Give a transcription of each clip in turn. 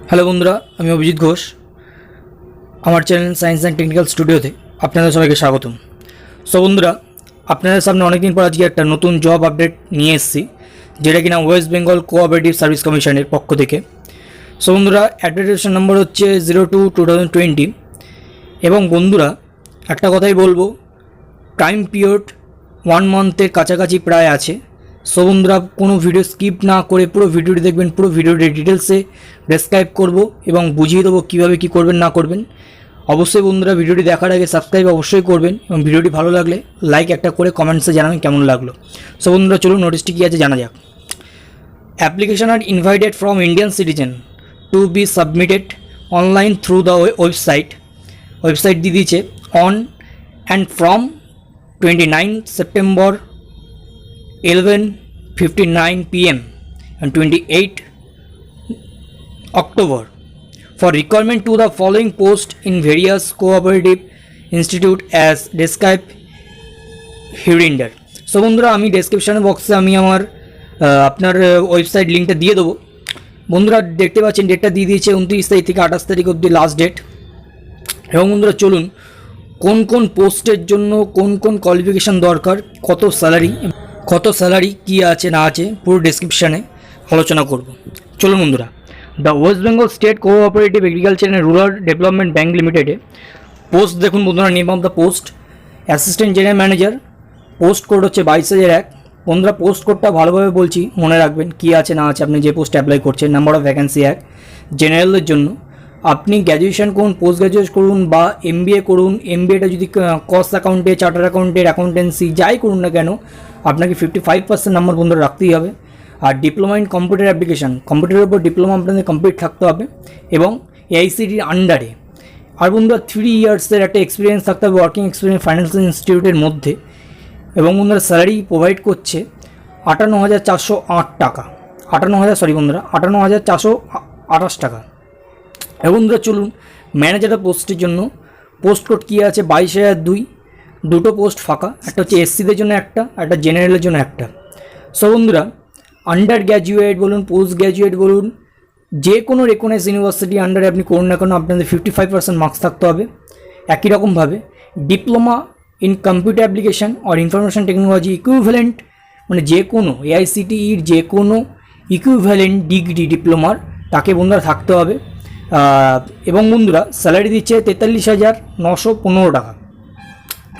Hello বন্ধুরা, আমি অভিজিৎ ঘোষ। আমার চ্যানেল সায়েন্স অ্যান্ড টেকনিক্যাল স্টুডিওতে আপনাদের সবাইকে স্বাগতম। সো বন্ধুরা, আপনাদের সামনে অনেকদিন পর আজকে একটা নতুন জব আপডেট নিয়ে এসেছি, যেটা কিনা ওয়েস্ট বেঙ্গল কোঅপারেটিভ সার্ভিস কমিশনের পক্ষ থেকে। সো বন্ধুরা, অ্যাডভার্টাইজেশন নম্বর হচ্ছে 02/2020। এবং বন্ধুরা, একটা কথাই বলবো, টাইম পিরিয়ড 1 মান্থের কাছাকাছি প্রায় আছে। সো বন্ধুরা, কোনো ভিডিও স্কিপ না করে পুরো ভিডিওটি দেখবেন। পুরো ভিডিওটি ডিটেলসে ডেসক্রাইব করব এবং বুঝিয়ে দেবো কীভাবে কী করবেন না করবেন। অবশ্যই বন্ধুরা, ভিডিওটি দেখার আগে সাবস্ক্রাইব অবশ্যই করবেন এবং ভিডিওটি ভালো লাগলে লাইক একটা করে কমেন্টসে জানাবেন কেমন লাগলো। সো বন্ধুরা, চলুন নোটিশটি কী আছে জানা যাক। Application are invited from Indian citizen to be submitted online through the website দিয়ে দিয়েছে on and from 29 September 11:59 PM and 28 October for requirement to the following post in various cooperative institute as described hereunder. So বন্ধুরা, আমি ডেসক্রিপশানে বক্সে আমি আমার আপনার website লিঙ্কটা দিয়ে দেবো। বন্ধুরা, দেখতে পাচ্ছেন ডেটটা দিয়ে দিয়েছে 29 তারিখ থেকে 28 তারিখ অবধি লাস্ট ডেট। এবং বন্ধুরা, চলুন কোন কোন পোস্টের জন্য কোন কোন কোয়ালিফিকেশান দরকার, কত স্যালারি কী আছে না আছে পুরো ডেসক্রিপশানে আলোচনা করব। চলুন বন্ধুরা, the West Bengal state cooperative agriculture and rural development bank লিমিটেডে পোস্ট দেখুন বন্ধুরা, name of the post assistant general manager. Post code হচ্ছে 22,001। বন্ধুরা, পোস্ট কোডটা ভালোভাবে বলছি, মনে রাখবেন কী আছে না আছে। আপনি যে পোস্টে অ্যাপ্লাই করছেন, নাম্বার অফ ভ্যাকেন্সি 1 জেনারেলদের জন্য। আপনি গ্র্যাজুয়েশন করুন, পোস্ট গ্র্যাজুয়েট করুন বা MBA করুন। MBAটা যদি কস্ট অ্যাকাউন্টে, চার্টার অ্যাকাউন্টের, অ্যাকাউন্টেন্সি যাই করুন না কেন, আপনাকে 55% নাম্বার বন্ধুরা রাখতেই হবে। আর ডিপ্লোমা ইন কম্পিউটার অ্যাপ্লিকেশান, কম্পিউটারের উপর ডিপ্লোমা আপনাদের কমপ্লিট থাকতে হবে এবং AICTEর আন্ডারে। আর বন্ধুরা, 3 ইয়ার্সের একটা এক্সপিরিয়েন্স থাকতে হবে, ওয়ার্কিং এক্সপিরিয়েন্স ফাইন্যান্সিয়াল ইনস্টিটিউটের মধ্যে। এবং বন্ধুরা, স্যালারি প্রোভাইড করছে 58,408 টাকা। 58,428 টাকা। এবং বন্ধুরা, চলুন ম্যানেজারের পোস্টের জন্য পোস্ট কোড কী আছে 22,002। দুটো পোস্ট ফাঁকা, একটা হচ্ছে SCদের জন্য একটা জেনারেলের জন্য একটা। সো বন্ধুরা, আন্ডার গ্র্যাজুয়েট বলুন, পোস্ট গ্র্যাজুয়েট বলুন, যে কোনো রেকগনাইজ ইউনিভার্সিটি আন্ডারে আপনি করুন না কেন, আপনাদের 55% মার্কস থাকতে হবে। একই রকমভাবে ডিপ্লোমা ইন কম্পিউটার অ্যাপ্লিকেশান আর ইনফরমেশন টেকনোলজি ইকুইভ্যালেন্ট, মানে যে কোনো AICTEর যে কোনো ইকুইভ্যালেন্ট ডিগ্রি ডিপ্লোমার তাকে বন্ধুরা থাকতে হবে। এবং বন্ধুরা, স্যালারি দিচ্ছে 43,915 টাকা।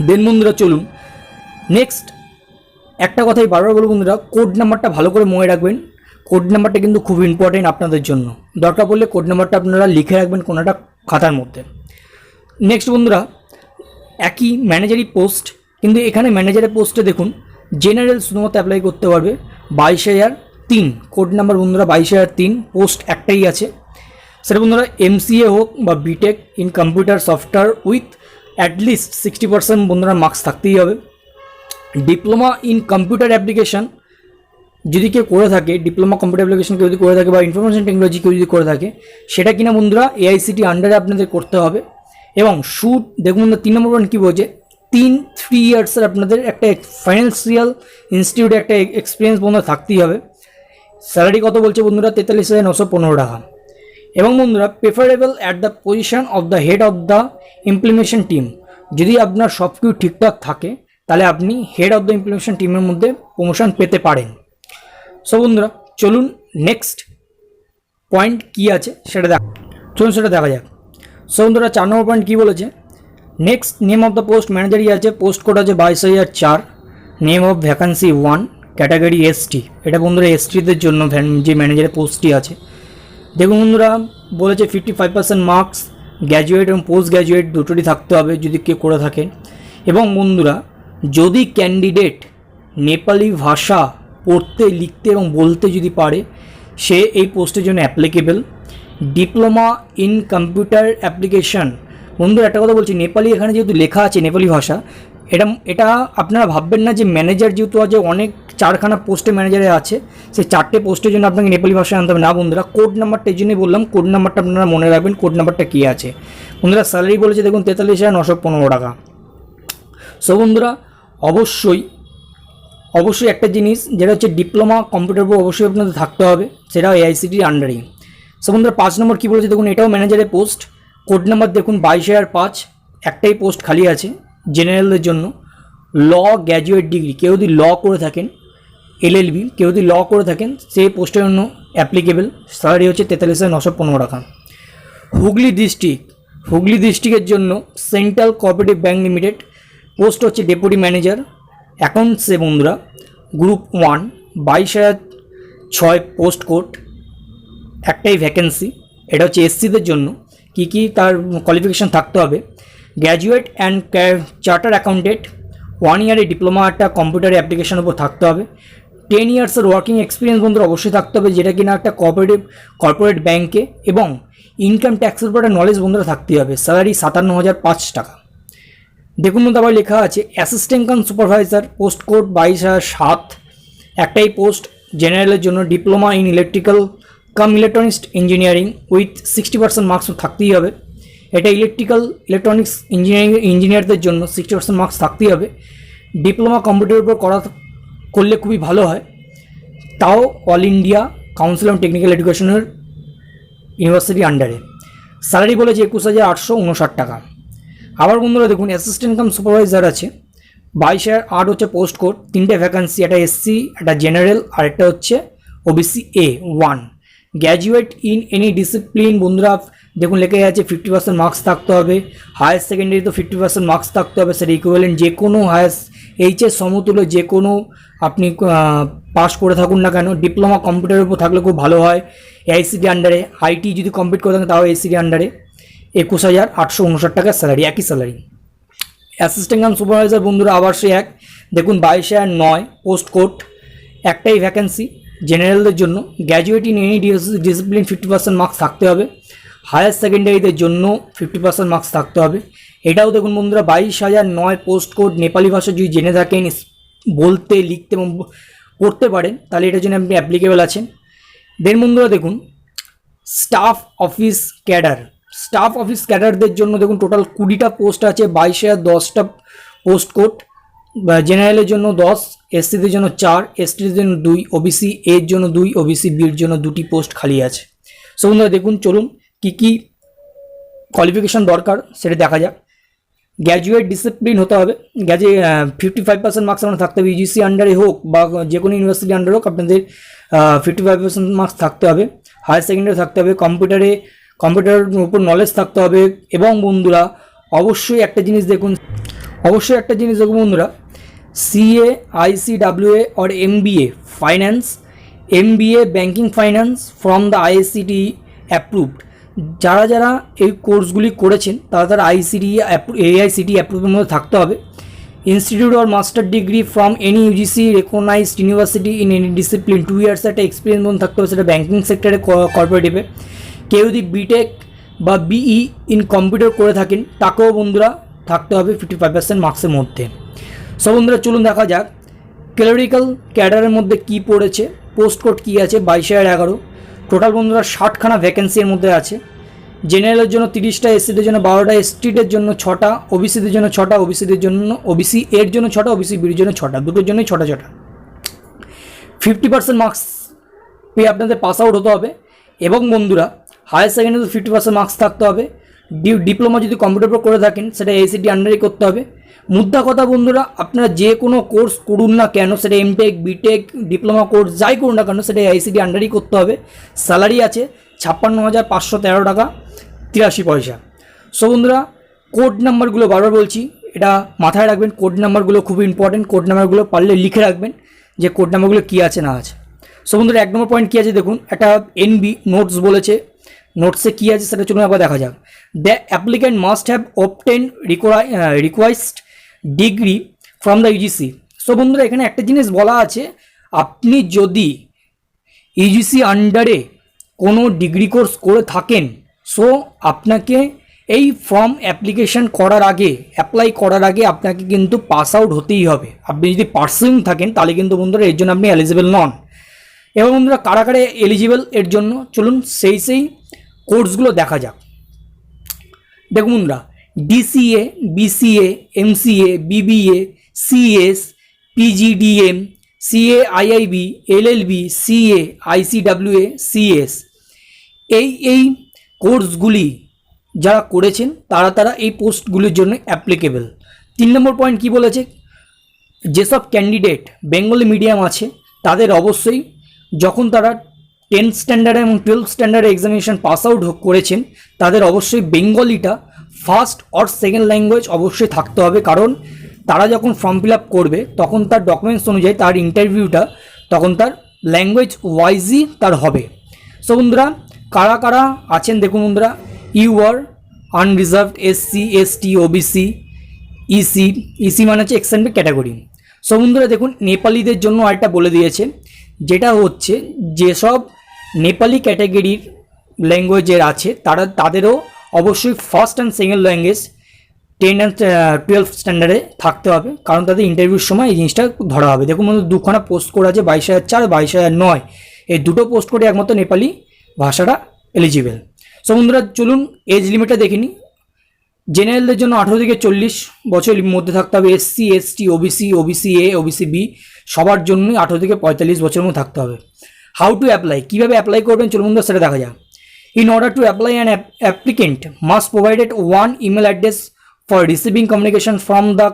দেন বন্ধুরা, চলুন নেক্সট একটা কথাই বারবার বলবো বন্ধুরা, কোড নাম্বারটা ভালো করে মনে রাখবেন। কোড নাম্বারটা কিন্তু খুব ইম্পর্টেন্ট আপনাদের জন্য। দরকার পড়লে কোড নাম্বারটা আপনারা লিখে রাখবেন কোনো একটা খাতার মধ্যে। নেক্সট বন্ধুরা, একই ম্যানেজারি পোস্ট, কিন্তু এখানে ম্যানেজারের পোস্টে দেখুন জেনারেল শুধুমাত্র অ্যাপ্লাই করতে পারবে। 22,003 কোড নাম্বার বন্ধুরা, 22,003। পোস্ট একটাই আছে, সেটা বন্ধুরা MCA হোক বা BTech in computer software with at least 60% বন্ধুরা মার্কস থাকতেই হবে। ডিপ্লোমা ইন কম্পিউটার অ্যাপ্লিকেশান যদি কেউ করে থাকে, ডিপ্লোমা কম্পিউটার অ্যাপ্লিকেশান কেউ যদি করে থাকে বা ইনফরমেশন টেকনোলজি কেউ যদি করে থাকে, সেটা কিনা বন্ধুরা AICTE আন্ডারে আপনাদের করতে হবে। এবং শুট দেখুন বন্ধুরা, 3 নম্বর পয়েন্ট কী বলছে, 3 ইয়ার্সের আপনাদের একটা ফাইন্যান্সিয়াল ইনস্টিটিউটে একটা এক্সপিরিয়েন্স বন্ধুরা থাকতেই হবে। স্যালারি কত বলছে বন্ধুরা, 43,915 টাকা। এবং বন্ধুরা, preferable at the position of the head of the implementation team. যদি আপনার সব কিছু ঠিকঠাক থাকে, তাহলে আপনি হেড অফ দ্য ইমপ্লিমেন্টেশন টিমের মধ্যে প্রমোশন পেতে পারেন। সো বন্ধুরা, চলুন নেক্সট পয়েন্ট কী আছে সেটা দেখা যাক। সো বন্ধুরা, 4 নম্বর পয়েন্ট কী বলেছে, next name of the post ম্যানেজারই আছে। পোস্ট কোড আছে 22,004। Name of vacancy 1, category ST। এটা বন্ধুরা STদের জন্য যে ম্যানেজারের পোস্টটি আছে। দেখুন বন্ধুরা, বলেছে 55% মার্কস, গ্র্যাজুয়েট এবং পোস্ট গ্র্যাজুয়েট দুটোরই থাকতে হবে যদি কেউ করে থাকে। এবং বন্ধুরা, যদি ক্যান্ডিডেট নেপালি ভাষা পড়তে, লিখতে এবং বলতে যদি পারে, সে এই পোস্টের জন্য applicable. Diploma in computer application, বন্ধুরা একটা কথা বলছি, নেপালি এখানে যেহেতু লেখা আছে নেপালি ভাষা, এটা আপনারা ভাববেন না যে ম্যানেজার যেহেতু আছে অনেক 4খানা পোস্টে ম্যানেজারে আছে, সেই 4টে পোস্টের জন্য আপনাকে নেপালি ভাষায় আনতে হবে না বন্ধুরা। কোড নাম্বারটা এই জন্যই বললাম, কোড নাম্বারটা আপনারা মনে রাখবেন, কোড নাম্বারটা কী আছে। বন্ধুরা, স্যালারি বলেছে দেখুন 43,915 টাকা। সো বন্ধুরা, অবশ্যই একটা জিনিস যেটা হচ্ছে ডিপ্লোমা কম্পিউটার উপর অবশ্যই আপনাদের থাকতে হবে, সেটাও AICTEর আন্ডারেই। সো বন্ধুরা 5 নম্বর কী বলেছে দেখুন, এটাও ম্যানেজারের পোস্ট, কোড নাম্বার দেখুন 22,005, একটাই পোস্ট খালি আছে জেনারেলের জন্য। ল গ্র্যাজুয়েট ডিগ্রি, কেউ যদি ল করে থাকেন, এলএলবি কেউ যদি ল করে থাকেন সেই পোস্টের জন্য অ্যাপ্লিকেবল। স্যালারি হচ্ছে 43,915 টাকা। হুগলি ডিস্ট্রিক্টের জন্য central cooperative bank limited, post হচ্ছে ডেপুটি ম্যানেজার অ্যাকাউন্টসে বন্ধুরা, গ্রুপ 1, 22,006 পোস্ট কোড, একটাই ভ্যাকেন্সি। এটা হচ্ছে এসসিদের জন্য। কি তার কোয়ালিফিকেশান থাকতে হবে, গ্র্যাজুয়েট অ্যান্ড চার্টার অ্যাকাউন্টেন্ট, 1 ইয়ারের ডিপ্লোমা একটা কম্পিউটার অ্যাপ্লিকেশনের উপর থাকতে হবে, 10 ইয়ার্সের ওয়ার্কিং এক্সপিরিয়েন্স বন্ধুরা অবশ্যই থাকতে হবে, যেটা কিনা একটা কর্পোরেট ব্যাঙ্কে, এবং ইনকাম ট্যাক্সের উপর একটা নলেজ বন্ধুরা থাকতেই হবে। স্যালারি 57,005 টাকা। দেখুন বন্ধু আবার লেখা আছে assistant cum supervisor, post code 22,007, একটাই পোস্ট জেনারেলের জন্য, diploma in electrical cum electronics engineering with 60% marks থাকতেই হবে। এটা ইলেকট্রনিক্স ইঞ্জিনিয়ারদের জন্য 60% মার্কস থাকতেই হবে। ডিপ্লোমা কম্পিউটারের উপর করলে খুবই ভালো হয়, তাও all India council on technical এডুকেশনের ইউনিভার্সিটি আন্ডারে। স্যালারি বলেছে 21,859 টাকা। আবার বন্ধুরা দেখুন অ্যাসিস্ট্যান্ট কাম সুপারভাইজার আছে 22,008 হচ্ছে পোস্ট কোড, 3টে ভ্যাকান্সি, একটা এসসি, একটা জেনারেল, আর একটা হচ্ছে OBC A1। Graduate in any discipline বন্ধুরা দেখুন লেখা আছে 50% মার্কস থাকতে হবে। হায়ার সেকেন্ডারি তো 50% মার্কস থাকতে হবে, সেটা ইকুইভ্যালেন্ট যে কোনো এইচএস সমতুল্য যে কোনো আপনি পাস করে থাকুন না কেন। ডিপ্লোমা কম্পিউটারের উপর থাকলে খুব ভালো হয়, এআইসিটি আন্ডারে। আইটি যদি কমপ্লিট করে থাকেন তাও এআইসিটি আন্ডারে। 21,859 টাকা স্যালারি, একই স্যালারি। অ্যাসিস্ট্যান্ট কাম সুপারভাইজার বন্ধুরা আবার সে এক, দেখুন 22,009 পোস্ট কোড, একটাই ভ্যাকেন্সি জেনারেলদের জন্য। Graduate in any discipline 50% marks থাকতে হবে। হায়ার সেকেন্ডারিদের জন্য 50% মার্কস থাকতে হবে। এটাও দেখুন বন্ধুরা 22,009 পোস্ট কোড। নেপালি ভাষা যদি জেনে থাকেন, বলতে লিখতে এবং পড়তে পারেন, তাহলে এটার জন্য আপনি অ্যাপ্লিকেবল আছেন। দেন বন্ধুরা দেখুন স্টাফ অফিস ক্যাডারদের জন্য দেখুন টোটাল 20টা পোস্ট আছে, 22,010টা পোস্ট কোড। জেনারেলের জন্য 10, এসসিদের জন্য 4, এসটির জন্য 2, ওবিসি এর জন্য 2, ওবিসি বির জন্য 2টি পোস্ট খালি আছে। সো বন্ধুরা দেখুন চলুন কী কোয়ালিফিকেশান দরকার সেটা দেখা যাক। গ্র্যাজুয়েট ডিসিপ্লিন হতে হবে, 55% মার্কস আপনার থাকতে হবে, ইউজিসি আন্ডারে হোক বা যে কোনো ইউনিভার্সিটি আন্ডারে হোক, আপনাদের 55% মার্কস থাকতে হবে। হায়ার সেকেন্ডারি থাকতে হবে, কম্পিউটারের উপর নলেজ থাকতে হবে। এবং বন্ধুরা অবশ্যই একটা জিনিস দেখুন বন্ধুরা, CA, ICWA or MBA finance, MBA banking finance from the ICTE approved. যারা এই কোর্সগুলি করেছেন তারা AICTE অ্যাপ্রুভের মধ্যে থাকতে হবে। Institute or master degree from any UGC recognized university in any discipline, 2 years একটা এক্সপিরিয়েন্স মধ্যে থাকতে হবে, সেটা ব্যাঙ্কিং সেক্টরে কর্পোরেটিভে। কেউ যদি বিটেক বা বিই ইন কম্পিউটার করে থাকেন তাকেও বন্ধুরা থাকতে হবে 55% মার্কসের মধ্যে। সব বন্ধুরা চলুন দেখা যাক ক্লেরিক্যাল ক্যাডারের মধ্যে কি পড়েছে, পোস্ট কোড কী আছে। 22,011 টোটাল বন্ধুরা 60খানা ভ্যাকেন্সির মধ্যে আছে। জেনারেলের জন্য 30টা, এসসিদের জন্য 12টা, এসটিদের জন্য 6টা, ওবিসিদের জন্য 6টা, ওবিসি এর জন্য 6টা, ওবিসি বির জন্য 6টা, দুটোর জন্যই 6টা। 50% মার্কস পেয়ে আপনাদের পাস আউট হতে হবে। এবং বন্ধুরা হায়ার সেকেন্ডারিতে 50% মার্কস থাকতে হবে। ডিপ্লোমা যদি কম্পিউটার উপর করে থাকেন সেটা AICTE আন্ডারেই করতে হবে। মুদ্রা কথা বন্ধুরা, আপনারা যে কোনো কোর্স করুন না কেন, সেটা এমটেক, বিটেক, ডিপ্লোমা কোর্স যাই করুন না কেন, সেটা AICTE আন্ডারেই করতে হবে। স্যালারি আছে 56,513 টাকা 83 পয়সা। সো বন্ধুরা কোড নাম্বারগুলো বারবার বলছি, এটা মাথায় রাখবেন, কোড নাম্বারগুলো খুবই ইম্পর্টেন্ট। কোড নাম্বারগুলো পারলে লিখে রাখবেন যে কোড নাম্বারগুলো কী আছে না আছে। সো বন্ধুরা 1 নম্বর পয়েন্ট কী আছে দেখুন, একটা NB নোটস বলেছে, নোটসে কী আছে সেটা চলুন একবার দেখা যাক। The applicant must have obtain requisite degree from the UGC. So বন্ধুরা এখানে একটা জিনিস বলা আছে, আপনি যদি ইউজিসি আন্ডারে কোনো ডিগ্রি কোর্স করে থাকেন, সো আপনাকে এই ফর্ম অ্যাপ্লিকেশন করার আগে, অ্যাপ্লাই করার আগে আপনাকে কিন্তু পাস আউট হতেই হবে। আপনি যদি পার্সুইং থাকেন তাহলে কিন্তু বন্ধুরা এর জন্য আপনি এলিজিবল নন। এবং বন্ধুরা কারা কারা এলিজিবল এর জন্য, চলুন সেই কোর্সগুলো দেখা যাক। দেখুন বন্ধুরা DCA, BCA, MCA, BBA, CS, PGDM, CA, IIB, LLB, CA, ICWA, CS, এই কোর্সগুলি যারা করেছেন তারা এই পোস্টগুলির জন্য অ্যাপ্লিকেবল। 3 নম্বর পয়েন্ট কি বলেছে, যেসব ক্যান্ডিডেট বেঙ্গলি মিডিয়াম আছে তাদের অবশ্যই যখন তারা 10th স্ট্যান্ডার্ড এবং 12th standard examination pass out করেছেন তাদের অবশ্যই বেঙ্গলিটা ফার্স্ট অর সেকেন্ড ল্যাঙ্গুয়েজ অবশ্যই থাকতে হবে, কারণ তারা যখন ফর্ম ফিল আপ করবে তখন তার ডকুমেন্টস অনুযায়ী তার ইন্টারভিউটা তখন তার ল্যাঙ্গুয়েজ ওয়াইজই তার হবে। সো বন্ধুরা কারা কারা আছেন দেখুন বন্ধুরা, U R unreserved, SC, ST, OBC, EC মানে হচ্ছে এক্সটেন্ডেড ক্যাটাগরি। সো বন্ধুরা দেখুন নেপালিদের জন্য আরেকটা বলে দিয়েছে, যেটা হচ্ছে যেসব নেপালি ক্যাটাগরির ল্যাঙ্গুয়েজের আছে তাদেরও অবশ্যই first and second language 10 and 12 স্ট্যান্ডার্ডে থাকতে হবে, কারণ তাদের ইন্টারভিউর সময় এই জিনিসটা ধরা হবে। দেখুন বন্ধু দুখানা পোস্ট কোড আছে 22,004, 22,009, এই দুটো পোস্ট কোডে একমাত্র নেপালি ভাষাটা এলিজিবল। সো বন্ধুরা চলুন এজ লিমিটটা দেখে নিই। জেনারেলদের জন্য 18 থেকে 40 বছরের মধ্যে থাকতে হবে, SC, ST, OBC, OBC A, OBC B সবার জন্যই 18 থেকে 45 বছরের মধ্যে থাকতে হবে। হাউ টু অ্যাপ্লাই, কীভাবে অ্যাপ্লাই করবেন চলুন বন্ধুরা সেটা দেখা যাক। In order to apply an applicant must provided one email address for receiving communication from the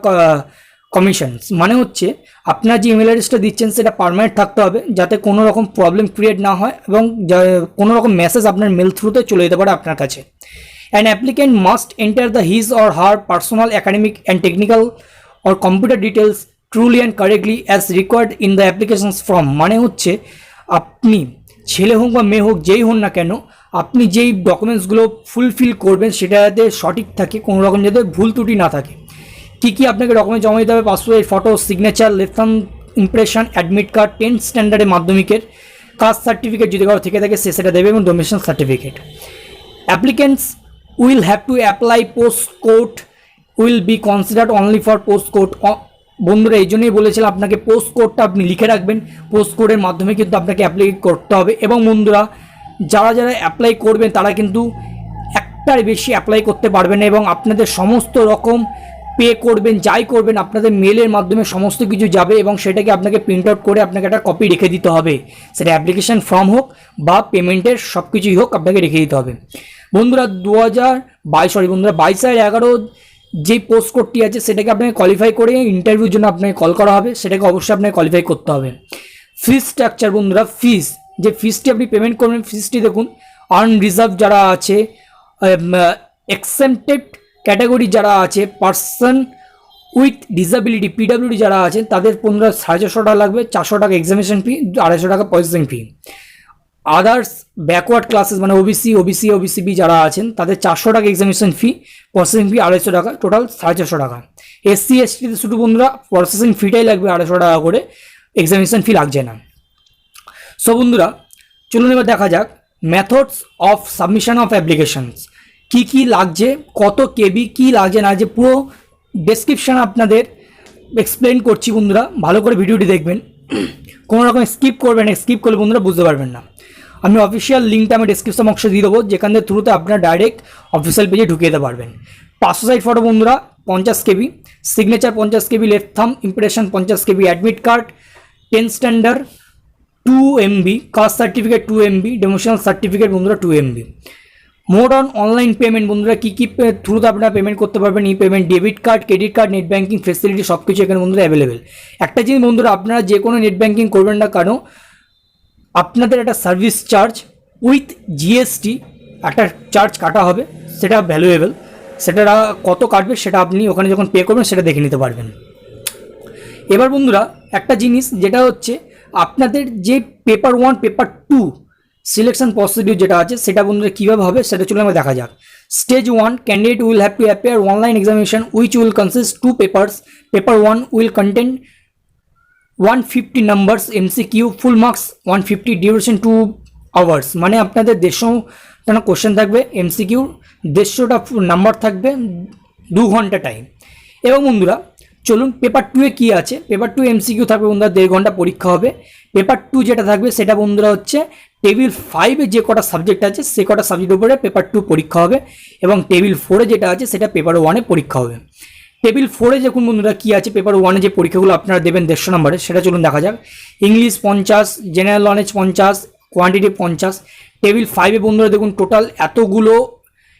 commissions, মানে হচ্ছে আপনার যে ইমেল অ্যাড্রেসটা দিচ্ছেন সেটা পারমানেন্ট থাকতে হবে, যাতে কোনো রকম প্রবলেম ক্রিয়েট না হয় এবং কোনো রকম মেসেজ আপনার মেল থ্রুতে চলে যেতে পারে আপনার কাছে। An applicant must enter his or her personal, academic and technical or computer details truly and correctly as required in the applications form, মানে হচ্ছে আপনি ছেলে হোক বা মেয়ে হোক যেই হন না কেন আপনি যেই ডকুমেন্টসগুলো ফুলফিল করবেন সেটা যাতে সঠিক থাকে, কোনো রকম যাতে ভুল ত্রুটি না থাকে। কী আপনাকে ডকুমেন্ট জমা দিতে হবে, passport photo, signature, left thumb impression, admit card, 10th স্ট্যান্ডার্ডের মাধ্যমিকের কাস্ট সার্টিফিকেট যদি কারো থেকে থাকে সেটা দেবে এবং domicile certificate. Applicants will have to apply postcode will be considered only for postcode। বন্ধুরা এই জন্যই বলেছিলাম আপনাকে পোস্ট কোডটা আপনি লিখে রাখবেন, পোস্ট কোডের মাধ্যমে কিন্তু আপনাকে অ্যাপ্লাই করতে হবে। এবং বন্ধুরা যারা অ্যাপ্লাই করবেন তারা কিন্তু একটার বেশি অ্যাপ্লাই করতে পারবেন না এবং আপনাদের সমস্ত রকম পে করবেন, যাই করবেন আপনাদের মেলের মাধ্যমে সমস্ত কিছু যাবে এবং সেটাকে আপনাকে প্রিন্ট আউট করে আপনাকে একটা কপি রেখে দিতে হবে, সেটা অ্যাপ্লিকেশন ফর্ম হোক বা পেমেন্টের সব কিছুই হোক আপনাকে রেখে দিতে হবে। বন্ধুরা 22/11 যে পোস্ট কোডটি আছে সেটাকে আপনাকে কোয়ালিফাই করে ইন্টারভিউর জন্য আপনাকে কল করা হবে, সেটাকে অবশ্যই আপনাকে কোয়ালিফাই করতে হবে। ফিস স্ট্রাকচার বন্ধুরা, যে ফিসটি আপনি পেমেন্ট করবেন ফিসটি দেখুন আনরিজার্ভ যারা আছে, এক্সেমটেড ক্যাটাগরি যারা আছে, পার্সন উইথ ডিসেবিলিটি পিডাব্লিউডি যারা আছেন তাদের 450 টাকা লাগবে, 400 টাকা এক্সামিনেশন ফি, 250 টাকা processing fee. Others backward classes মানে ওবিসি বি যারা আছেন তাদের 400 টাকা এক্সামিনেশন ফি, প্রসেসিং ফি 250 টাকা, টোটাল 450 টাকা। এসসি এসটিতে শুধু বন্ধুরা প্রসেসিং ফিটাই লাগবে 250 টাকা করে, এক্সামিনেশন ফি লাগছে না। সো বন্ধুরা চলুন এবার দেখা যাক methods of submission of applications, কী লাগছে, কত কেবি, কী লাগছে না যে পুরো ডেসক্রিপশান আপনাদের এক্সপ্লেন করছি বন্ধুরা, ভালো করে ভিডিওটি দেখবেন, কোনো রকম স্কিপ করবেন, স্কিপ করলে বন্ধুরা বুঝতে পারবেন না। আমি অফিসিয়াল লিঙ্কটা আমি ডেসক্রিপশন বক্সে দিয়ে দেবো, যেখানের থ্রুতে আপনারা ডাইরেক্ট অফিসিয়াল পেজে ঢুকিয়ে দিতে পারবেন। 500 সাইজ ফটো বন্ধুরা 50 KB, signature 50 KB, left thumb impression 50 KB, admit card 10 standard 2 MB, caste certificate 2 MB, domicile certificate বন্ধুরা 2 MB। Mode on online payment বন্ধুরা কী থ্রুতে আপনারা পেমেন্ট করতে পারবেন, e payment, debit card, credit card, net banking facility সব কিছু এখানে বন্ধুরা অ্যাভেলেবেল। একটা জিনিস বন্ধুরা আপনারা যে কোনো নেট ব্যাঙ্কিং করবেন না কেন আপনাদের একটা সার্ভিস চার্জ উইথ জিএসটি একটা চার্জ কাটা হবে, সেটা ভ্যালুয়েবল, সেটা কত কাটবে সেটা আপনি ওখানে যখন পে করবেন সেটা দেখে নিতে পারবেন। এবার বন্ধুরা একটা জিনিস যেটা হচ্ছে আপনাদের যে পেপার 1 পেপার 2 সিলেকশন প্রসিডিউর যেটা আছে সেটা বন্ধুরা কীভাবে হবে সেটা চলে আমরা দেখা যাক। Stage 1 candidate will have to appear online examination which will consist 2 papers. Paper 1 will contain 150 numbers MCQ, full marks 150, duration 2 hours, মানে আপনাদের 150টা কোশ্চেন থাকবে, MCQ 150টা নাম্বার থাকবে, 2 ঘন্টা টাইম। এবং বন্ধুরা চলুন পেপার 2-এ কী আছে, পেপার 2 MCQ থাকবে বন্ধুরা 1.5 ঘন্টা পরীক্ষা হবে। পেপার 2 যেটা থাকবে সেটা বন্ধুরা হচ্ছে টেবিল 5-এ যে কটা সাবজেক্ট আছে সে কটা সাবজেক্টের উপরে পেপার 2 পরীক্ষা হবে এবং টেবিল 4-এ যেটা আছে সেটা পেপার 1-এ পরীক্ষা হবে। টেবিল 4-এ দেখুন বন্ধুরা কী আছে, পেপার 1-এ যে পরীক্ষাগুলো আপনারা দেবেন 150 নম্বরে সেটা চলুন দেখা যাক। English 50, general knowledge 50, quantity 50, table 5-এ বন্ধুরা দেখুন টোটাল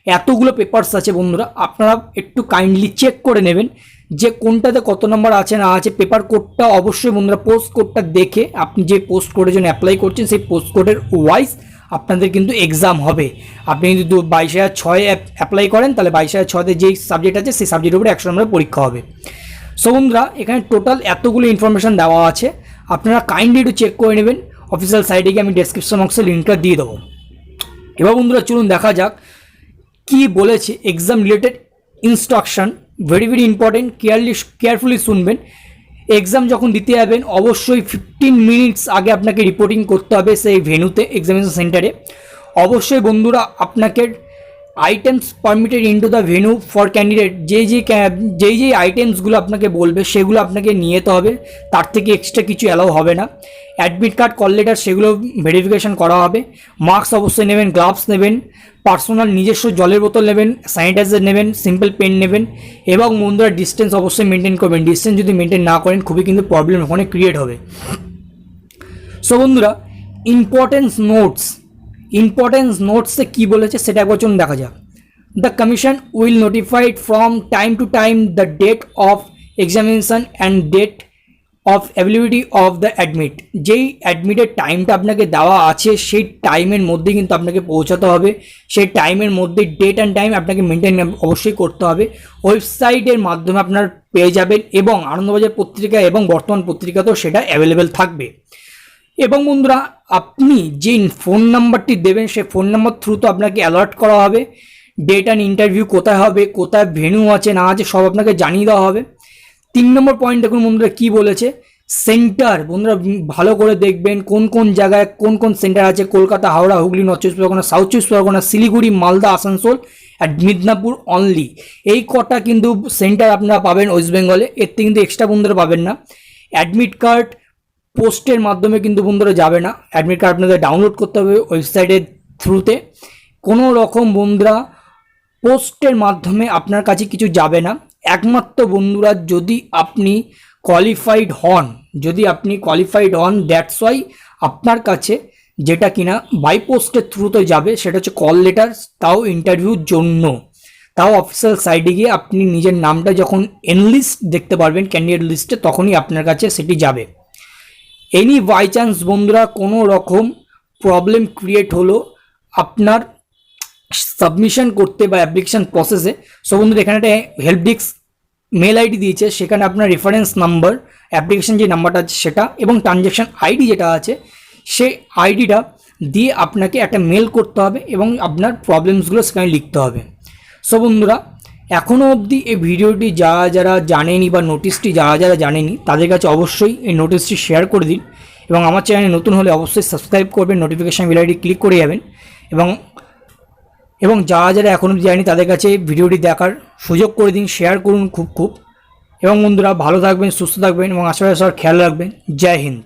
এতগুলো পেপারস আছে বন্ধুরা, আপনারা একটু কাইন্ডলি চেক করে নেবেন যে কোনটাতে কত নম্বর আছে না আছে। পেপার কোডটা অবশ্যই বন্ধুরা পোস্ট কোডটা দেখে আপনি যে পোস্ট কোডের জন্য অ্যাপ্লাই করছেন সেই পোস্ট কোডের ওয়াইজ আপনাদের কিন্তু এক্সাম হবে। আপনি যদি 22,006 অ্যাপ্লাই করেন তাহলে 22,006-তে যেই সাবজেক্ট আছে সেই সাবজেক্টের উপরে 100 নম্বরের পরীক্ষা হবে। সো বন্ধুরা এখানে টোটাল এতগুলো ইনফরমেশান দেওয়া আছে, আপনারা কাইন্ডলি একটু চেক করে নেবেন। অফিসিয়াল সাইটে গিয়ে আমি ডেসক্রিপশন বক্সে লিঙ্কটা দিয়ে দেবো। এবার বন্ধুরা চলুন দেখা যাক কি বলেছে exam related instruction. Very important, carefully শুনবেন। এক্সাম যখন দিতে যাবেন অবশ্যই 15 মিনিটস আগে আপনাকে রিপোর্টিং করতে হবে সেই ভেন্যুতে, এক্সামিনেশন সেন্টারে। অবশ্যই বন্ধুরা আপনাকে items permitted into the venue for candidate, যেই আইটেমসগুলো আপনাকে বলবে সেগুলো আপনাকে নিয়ে যেতে হবে, তার থেকে এক্সট্রা কিছু অ্যালাউ হবে না। অ্যাডমিট কার্ড, কল লেটার সেগুলো ভেরিফিকেশন করা হবে। মাস্ক অবশ্যই নেবেন, গ্লাভস নেবেন, পার্সোনাল নিজস্ব জলের বোতল নেবেন, স্যানিটাইজার নেবেন, সিম্পল পেন নেবেন এবং বন্ধুরা ডিস্টেন্স অবশ্যই মেনটেন করবেন। ডিস্টেন্স যদি মেনটেন না করেন খুবই কিন্তু প্রবলেম ওখানে ক্রিয়েট হবে। সো বন্ধুরা ইম্পর্টেন্স নোটসে কী বলেছে সেটা একবার চলুন দেখা যাক। The commission will notified from time to time the date of examination and date of availability of the admit. যেই অ্যাডমিটের টাইমটা আপনাকে দেওয়া আছে সেই টাইমের মধ্যে কিন্তু আপনাকে পৌঁছাতে হবে, সেই টাইমের মধ্যে ডেট অ্যান্ড টাইম আপনাকে মেনটেন অবশ্যই করতে হবে। ওয়েবসাইটের মাধ্যমে আপনার পেয়ে যাবেন এবং আনন্দবাজার পত্রিকা এবং বর্তমান পত্রিকাতেও সেটা অ্যাভেলেবেল থাকবে। এবং বন্ধুরা আপনি যে ফোন নাম্বারটি দেবেন সেই ফোন নাম্বার থ্রুতে আপনাকে অ্যালার্ট করা হবে। ডেট অ্যান্ড ইন্টারভিউ কোথায় হবে, কোথায় ভেন্যু আছে না আছে সব আপনাকে জানিয়ে দেওয়া হবে। 3 নম্বর পয়েন্ট দেখুন বন্ধুরা কী বলেছে। সেন্টার বন্ধুরা ভালো করে দেখবেন কোন জায়গায় কোন সেন্টার আছে। কলকাতা, হাওড়া, হুগলি, নর্থ চব্বিশ পরগনা, সাউথ চব্বিশ পরগনা, শিলিগুড়ি, মালদা, আসানসোল আর মিদনাপুর অনলি। এই কটা কিন্তু সেন্টার আপনারা পাবেন ওয়েস্ট বেঙ্গলে, এর থেকে কিন্তু এক্সট্রা বন্ধুরা পাবেন না। অ্যাডমিট কার্ড পোস্টের মাধ্যমে কিন্তু বন্ধুরা যাবে না, অ্যাডমিট কার্ড আপনাদের ডাউনলোড করতে হবে ওয়েবসাইটের থ্রুতে। কোনো রকম বন্ধুরা পোস্টের মাধ্যমে আপনার কাছে কিছু যাবে না। একমাত্র বন্ধুরা যদি আপনি কোয়ালিফাইড হন দ্যাটস ওয়াই আপনার কাছে যেটা কিনা বাই পোস্টের থ্রুতে যাবে সেটা হচ্ছে কল লেটার, তাও ইন্টারভিউর জন্য। তাও অফিসিয়াল সাইডে গিয়ে আপনি নিজের নামটা যখন এনলিস্ট দেখতে পারবেন ক্যান্ডিডেট লিস্টে তখনই আপনার কাছে সেটি যাবে। এনি বাই চান্স বন্ধুরা কোনো রকম প্রবলেম ক্রিয়েট হলো আপনার সাবমিশন করতে বা অ্যাপ্লিকেশান প্রসেসে, সো বন্ধুরা এখানে একটা হেল্প ডেস্ক মেল আইডি দিয়েছে, সেখানে আপনার রেফারেন্স নাম্বার, অ্যাপ্লিকেশান যে নাম্বারটা আছে সেটা এবং ট্রানজ্যাকশান আইডি যেটা আছে সেই আইডিটা দিয়ে আপনাকে একটা মেল করতে হবে এবং আপনার প্রবলেমসগুলো সেখানে লিখতে হবে। সো বন্ধুরা এখনও অবধি এই ভিডিওটি যারা জানেনি বা নোটিশটি যারা জানেনি তাদের কাছে অবশ্যই এই নোটিশটি শেয়ার করে দিন এবং আমার চ্যানেলে নতুন হলে অবশ্যই সাবস্ক্রাইব করবেন, নোটিফিকেশান বেল আইডি ক্লিক করে যাবেন এবং যারা এখনও অবধি জানেনি তাদের কাছে ভিডিওটি দেখার সুযোগ করে দিন, শেয়ার করুন খুব এবং বন্ধুরা ভালো থাকবেন, সুস্থ থাকবেন এবং আশেপাশে সবার খেয়াল রাখবেন। জয় হিন্দ।